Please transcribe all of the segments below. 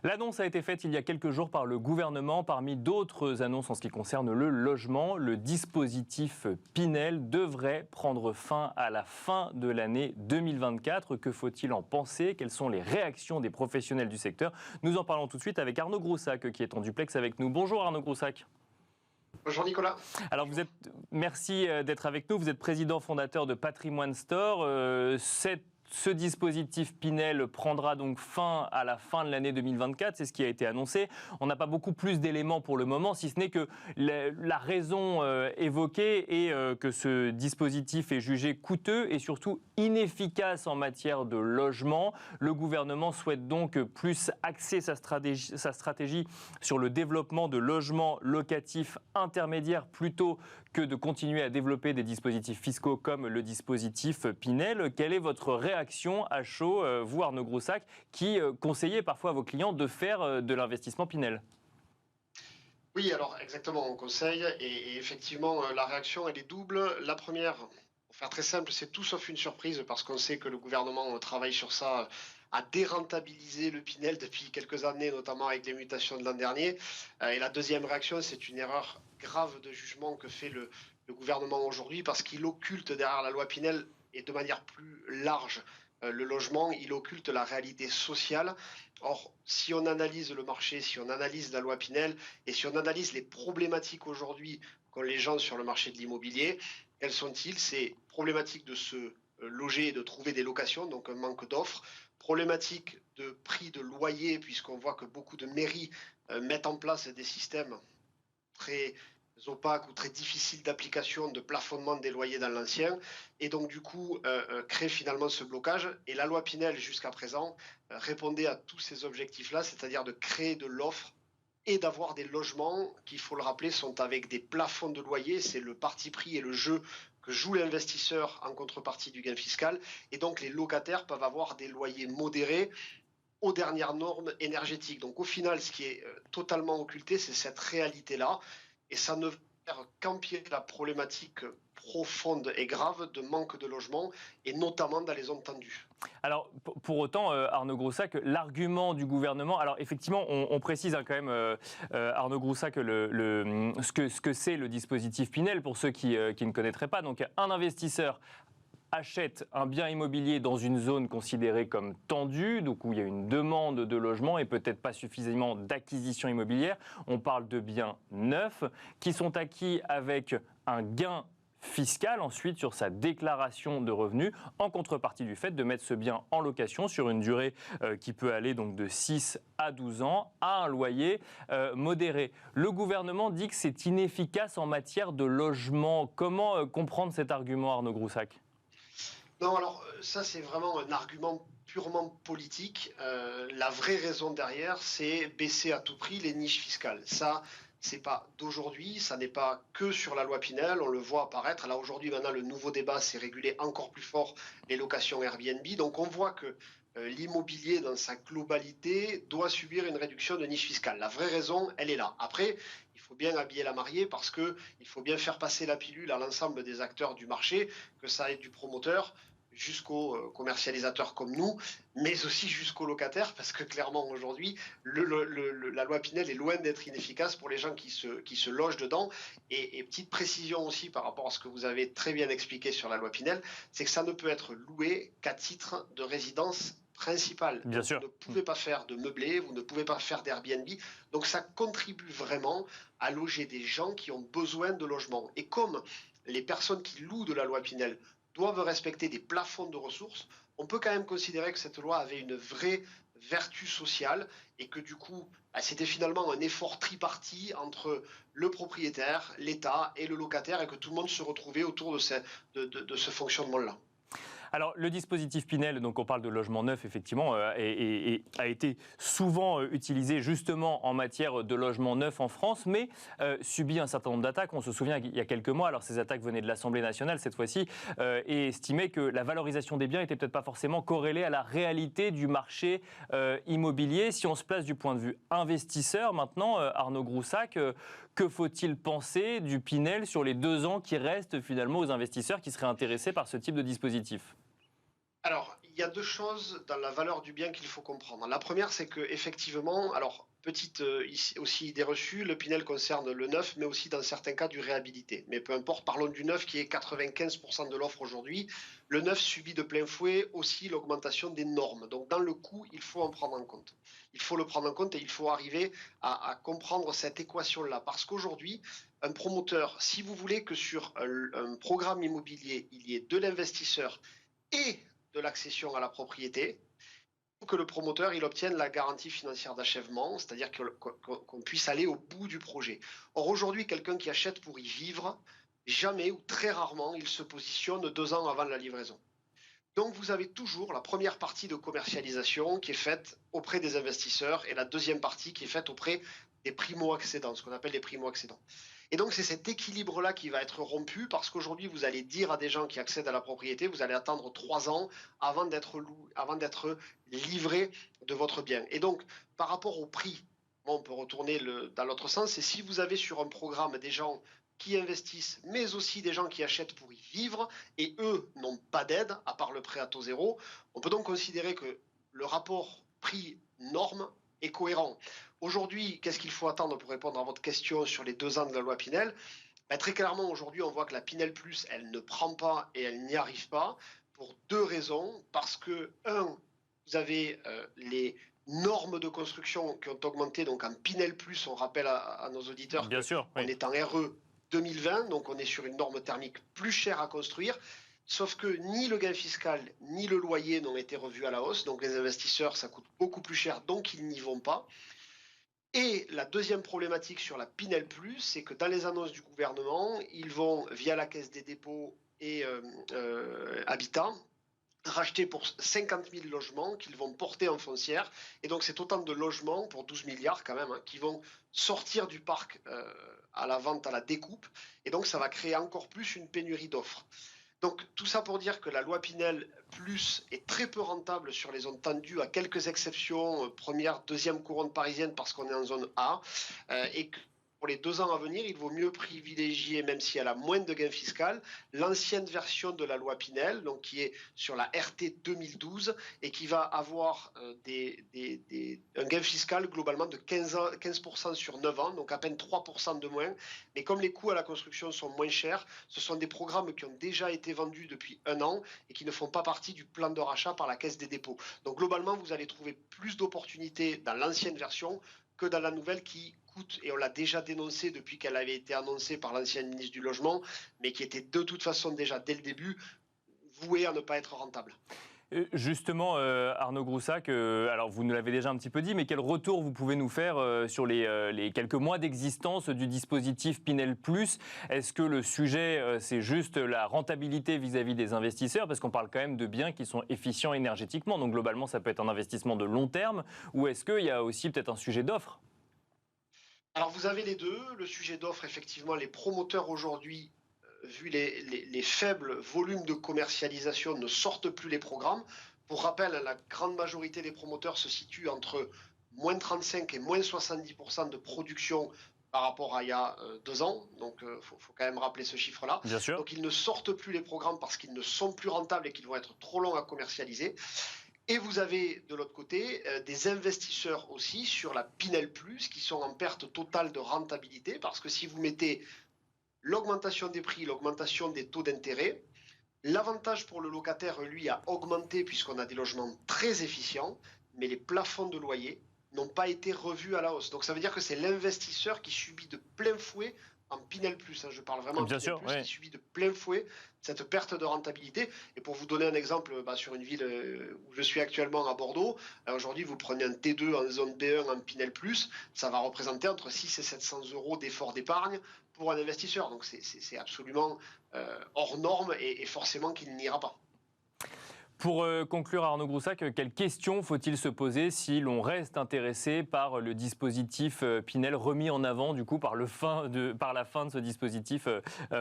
L'annonce a été faite il y a quelques jours par le gouvernement. Parmi d'autres annonces en ce qui concerne le logement, le dispositif Pinel devrait prendre fin à la fin de l'année 2024. Que faut-il en penser? Quelles sont les réactions des professionnels du secteur? Nous en parlons tout de suite avec Arnaud Groussac qui est en duplex avec nous. Bonjour Arnaud Groussac. Bonjour Nicolas. Alors merci d'être avec nous. Vous êtes président fondateur de Patrimoine Store. Ce dispositif Pinel prendra donc fin à la fin de l'année 2024, c'est ce qui a été annoncé. On n'a pas beaucoup plus d'éléments pour le moment, si ce n'est que la raison évoquée est que ce dispositif est jugé coûteux et surtout inefficace en matière de logement. Le gouvernement souhaite donc plus axer sa stratégie sur le développement de logements locatifs intermédiaires plutôt que de continuer à développer des dispositifs fiscaux comme le dispositif Pinel. Quelle est votre réaction à chaud, vous Arnaud Groussac, qui conseillez parfois à vos clients de faire de l'investissement Pinel? Oui, alors exactement, on conseille et effectivement la réaction elle est double. La première, pour faire très simple, c'est tout sauf une surprise parce qu'on sait que le gouvernement travaille sur ça, à dérentabiliser le Pinel depuis quelques années, notamment avec les mutations de l'an dernier. Et la deuxième réaction, c'est une erreur grave de jugement que fait le gouvernement aujourd'hui parce qu'il occulte derrière la loi Pinel et de manière plus large le logement, il occulte la réalité sociale. Or, si on analyse le marché, si on analyse la loi Pinel et si on analyse les problématiques aujourd'hui qu'ont les gens sur le marché de l'immobilier, quelles sont-ils? C'est problématique de se loger et de trouver des locations, donc un manque d'offres, problématique de prix de loyer, puisqu'on voit que beaucoup de mairies mettent en place des systèmes très opaques ou très difficiles d'application de plafonnement des loyers dans l'ancien et donc du coup crée finalement ce blocage. Et la loi Pinel jusqu'à présent répondait à tous ces objectifs-là, c'est-à-dire de créer de l'offre et d'avoir des logements qui, il faut le rappeler, sont avec des plafonds de loyer. C'est le parti pris et le jeu que joue l'investisseur en contrepartie du gain fiscal. Et donc les locataires peuvent avoir des loyers modérés aux dernières normes énergétiques. Donc au final, ce qui est totalement occulté, c'est cette réalité-là. Et ça ne faire qu'empirer la problématique profonde et grave de manque de logement, et notamment dans les zones tendues. Alors, pour autant, Arnaud Groussac, l'argument du gouvernement... Alors, effectivement, on précise quand même, Arnaud Groussac, ce que c'est le dispositif Pinel, pour ceux qui ne connaîtraient pas. Donc, un investisseur achète un bien immobilier dans une zone considérée comme tendue, donc où il y a une demande de logement et peut-être pas suffisamment d'acquisition immobilière. On parle de biens neufs qui sont acquis avec un gain fiscal ensuite sur sa déclaration de revenus en contrepartie du fait de mettre ce bien en location sur une durée qui peut aller donc de 6 à 12 ans à un loyer modéré. Le gouvernement dit que c'est inefficace en matière de logement. Comment comprendre cet argument, Arnaud Groussac ? Non, alors ça c'est vraiment un argument purement politique. La vraie raison derrière, c'est baisser à tout prix les niches fiscales. Ça, c'est pas d'aujourd'hui, ça n'est pas que sur la loi Pinel, on le voit apparaître. Là aujourd'hui, maintenant, le nouveau débat, c'est réguler encore plus fort les locations Airbnb. Donc on voit que l'immobilier dans sa globalité doit subir une réduction de niche fiscale. La vraie raison, elle est là. Après, il faut bien habiller la mariée parce qu'il faut bien faire passer la pilule à l'ensemble des acteurs du marché, que ça aille du promoteur jusqu'aux commercialisateurs comme nous, mais aussi jusqu'aux locataires, parce que clairement aujourd'hui, la loi Pinel est loin d'être inefficace pour les gens qui se logent dedans. Et petite précision aussi par rapport à ce que vous avez très bien expliqué sur la loi Pinel, c'est que ça ne peut être loué qu'à titre de résidence principale. Bien sûr. Vous ne pouvez pas faire de meublé, vous ne pouvez pas faire d'Airbnb, donc ça contribue vraiment à loger des gens qui ont besoin de logement. Et comme les personnes qui louent de la loi Pinel doivent respecter des plafonds de ressources, on peut quand même considérer que cette loi avait une vraie vertu sociale et que du coup, c'était finalement un effort tripartite entre le propriétaire, l'État et le locataire et que tout le monde se retrouvait autour de ce fonctionnement-là. Alors, le dispositif Pinel, donc on parle de logement neuf, effectivement, a été souvent utilisé justement en matière de logement neuf en France, mais subit un certain nombre d'attaques. On se souvient qu'il y a quelques mois, alors ces attaques venaient de l'Assemblée nationale cette fois-ci, et estimaient que la valorisation des biens n'était peut-être pas forcément corrélée à la réalité du marché immobilier. Si on se place du point de vue investisseur maintenant, Arnaud Groussac, que faut-il penser du Pinel sur les 2 ans qui restent finalement aux investisseurs qui seraient intéressés par ce type de dispositif ? Alors, il y a deux choses dans la valeur du bien qu'il faut comprendre. La première, c'est que effectivement, alors petite ici aussi idée reçue, le Pinel concerne le neuf, mais aussi dans certains cas du réhabilité. Mais peu importe, parlons du neuf qui est 95% de l'offre aujourd'hui. Le neuf subit de plein fouet aussi l'augmentation des normes. Donc dans le coût, il faut en prendre en compte. Il faut le prendre en compte et il faut arriver à comprendre cette équation-là. Parce qu'aujourd'hui, un promoteur, si vous voulez que sur un programme immobilier, il y ait de l'investisseur et de l'accession à la propriété, pour que le promoteur il obtienne la garantie financière d'achèvement, c'est-à-dire qu'on puisse aller au bout du projet. Or aujourd'hui, quelqu'un qui achète pour y vivre, jamais ou très rarement, il se positionne 2 ans avant la livraison. Donc vous avez toujours la première partie de commercialisation qui est faite auprès des investisseurs et la deuxième partie qui est faite auprès des primo-accédants, ce qu'on appelle les primo-accédants. Et donc c'est cet équilibre-là qui va être rompu parce qu'aujourd'hui vous allez dire à des gens qui accèdent à la propriété, vous allez attendre 3 ans avant d'être livré de votre bien. Et donc par rapport au prix, on peut retourner dans l'autre sens, c'est si vous avez sur un programme des gens qui investissent, mais aussi des gens qui achètent pour y vivre, et eux n'ont pas d'aide, à part le prêt à taux zéro, on peut donc considérer que le rapport prix-norme est cohérent. Aujourd'hui, qu'est-ce qu'il faut attendre pour répondre à votre question sur les 2 ans de la loi Pinel? Très clairement, aujourd'hui, on voit que la Pinel Plus, elle ne prend pas et elle n'y arrive pas, pour 2 raisons. Parce que, vous avez les normes de construction qui ont augmenté, donc en Pinel Plus, on rappelle à nos auditeurs Bien sûr, qu'on oui. est en RE 2020, donc on est sur une norme thermique plus chère à construire, sauf que ni le gain fiscal ni le loyer n'ont été revus à la hausse, donc les investisseurs, ça coûte beaucoup plus cher, donc ils n'y vont pas. Et la deuxième problématique sur la Pinel Plus, c'est que dans les annonces du gouvernement, ils vont, via la Caisse des dépôts et Habitat, racheter pour 50 000 logements qu'ils vont porter en foncière. Et donc, c'est autant de logements pour 12 milliards quand même, qui vont sortir du parc à la vente, à la découpe. Et donc, ça va créer encore plus une pénurie d'offres. Donc, tout ça pour dire que la loi Pinel Plus est très peu rentable sur les zones tendues, à quelques exceptions, première, deuxième couronne parisienne parce qu'on est en zone A, et que pour les 2 ans à venir, il vaut mieux privilégier, même si elle a moins de gains fiscaux, l'ancienne version de la loi Pinel, donc qui est sur la RT 2012 et qui va avoir un gain fiscal globalement de 15% sur 9 ans, donc à peine 3% de moins. Mais comme les coûts à la construction sont moins chers, ce sont des programmes qui ont déjà été vendus depuis 1 an et qui ne font pas partie du plan de rachat par la Caisse des dépôts. Donc globalement, vous allez trouver plus d'opportunités dans l'ancienne version que dans la nouvelle qui coûte, et on l'a déjà dénoncé depuis qu'elle avait été annoncée par l'ancienne ministre du Logement, mais qui était de toute façon déjà dès le début vouée à ne pas être rentable. Justement, Arnaud Groussac, alors vous nous l'avez déjà un petit peu dit, mais quel retour vous pouvez nous faire sur les quelques mois d'existence du dispositif Pinel Plus? Est-ce que le sujet, c'est juste la rentabilité vis-à-vis des investisseurs? Parce qu'on parle quand même de biens qui sont efficients énergétiquement, donc globalement ça peut être un investissement de long terme, ou est-ce qu'il y a aussi peut-être un sujet d'offre? Alors vous avez les deux, le sujet d'offre, effectivement, les promoteurs aujourd'hui, vu les faibles volumes de commercialisation, ne sortent plus les programmes. Pour rappel, la grande majorité des promoteurs se situent entre moins 35 et moins 70% de production par rapport à il y a 2 ans. Donc il faut quand même rappeler ce chiffre-là. Bien sûr. Donc ils ne sortent plus les programmes parce qu'ils ne sont plus rentables et qu'ils vont être trop longs à commercialiser. Et vous avez de l'autre côté des investisseurs aussi sur la Pinel Plus qui sont en perte totale de rentabilité parce que si vous mettez l'augmentation des prix, l'augmentation des taux d'intérêt, l'avantage pour le locataire, lui, a augmenté puisqu'on a des logements très efficients, mais les plafonds de loyer n'ont pas été revus à la hausse. Donc ça veut dire que c'est l'investisseur qui subit de plein fouet en Pinel Plus, je parle vraiment en Bien Pinel sûr, Plus, oui. qui subit de plein fouet cette perte de rentabilité. Et pour vous donner un exemple, sur une ville où je suis actuellement à Bordeaux, aujourd'hui vous prenez un T2 en zone B1 en Pinel Plus, ça va représenter entre 6 et 700 euros d'effort d'épargne pour un investisseur. Donc c'est absolument hors norme et forcément qu'il n'ira pas. Pour conclure, Arnaud Groussac, quelles questions faut-il se poser si l'on reste intéressé par le dispositif Pinel remis en avant du coup par la fin de ce dispositif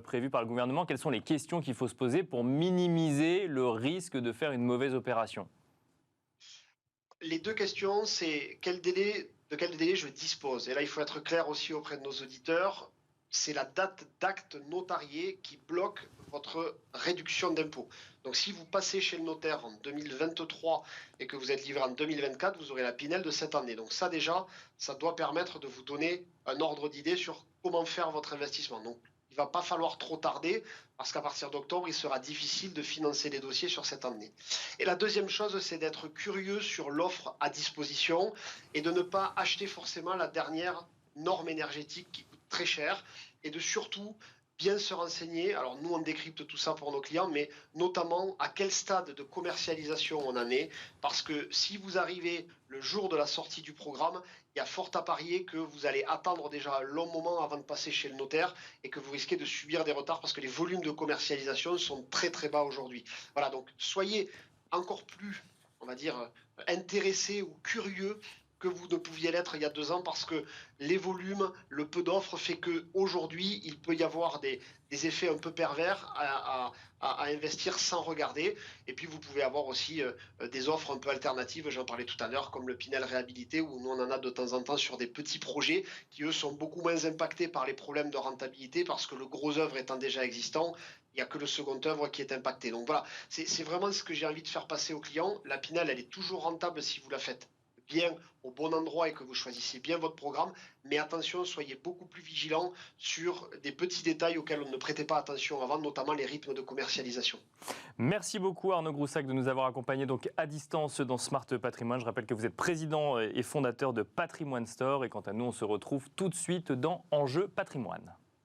prévu par le gouvernement? Quelles sont les questions qu'il faut se poser pour minimiser le risque de faire une mauvaise opération? Les deux questions, c'est de quel délai je dispose. Et là, il faut être clair aussi auprès de nos auditeurs. C'est la date d'acte notarié qui bloque votre réduction d'impôt. Donc si vous passez chez le notaire en 2023 et que vous êtes livré en 2024, vous aurez la Pinel de cette année. Donc ça déjà, ça doit permettre de vous donner un ordre d'idée sur comment faire votre investissement. Donc il ne va pas falloir trop tarder parce qu'à partir d'octobre, il sera difficile de financer les dossiers sur cette année. Et la deuxième chose, c'est d'être curieux sur l'offre à disposition et de ne pas acheter forcément la dernière norme énergétique qui coûte très cher et de surtout bien se renseigner. Alors nous, on décrypte tout ça pour nos clients, mais notamment à quel stade de commercialisation on en est, parce que si vous arrivez le jour de la sortie du programme, il y a fort à parier que vous allez attendre déjà un long moment avant de passer chez le notaire et que vous risquez de subir des retards parce que les volumes de commercialisation sont très très bas aujourd'hui. Voilà, donc soyez encore plus, on va dire, intéressés ou curieux que vous ne pouviez l'être il y a 2 ans parce que les volumes, le peu d'offres fait qu'aujourd'hui, il peut y avoir des effets un peu pervers à investir sans regarder. Et puis, vous pouvez avoir aussi des offres un peu alternatives, j'en parlais tout à l'heure, comme le Pinel réhabilité, où nous, on en a de temps en temps sur des petits projets qui, eux, sont beaucoup moins impactés par les problèmes de rentabilité parce que le gros œuvre étant déjà existant, il n'y a que le second œuvre qui est impacté. Donc voilà, c'est vraiment ce que j'ai envie de faire passer aux clients. La Pinel, elle est toujours rentable si vous la faites bien au bon endroit et que vous choisissez bien votre programme. Mais attention, soyez beaucoup plus vigilants sur des petits détails auxquels on ne prêtait pas attention avant, notamment les rythmes de commercialisation. Merci beaucoup Arnaud Groussac de nous avoir accompagnés donc à distance dans Smart Patrimoine. Je rappelle que vous êtes président et fondateur de Patrimoine Store. Et quant à nous, on se retrouve tout de suite dans Enjeu Patrimoine.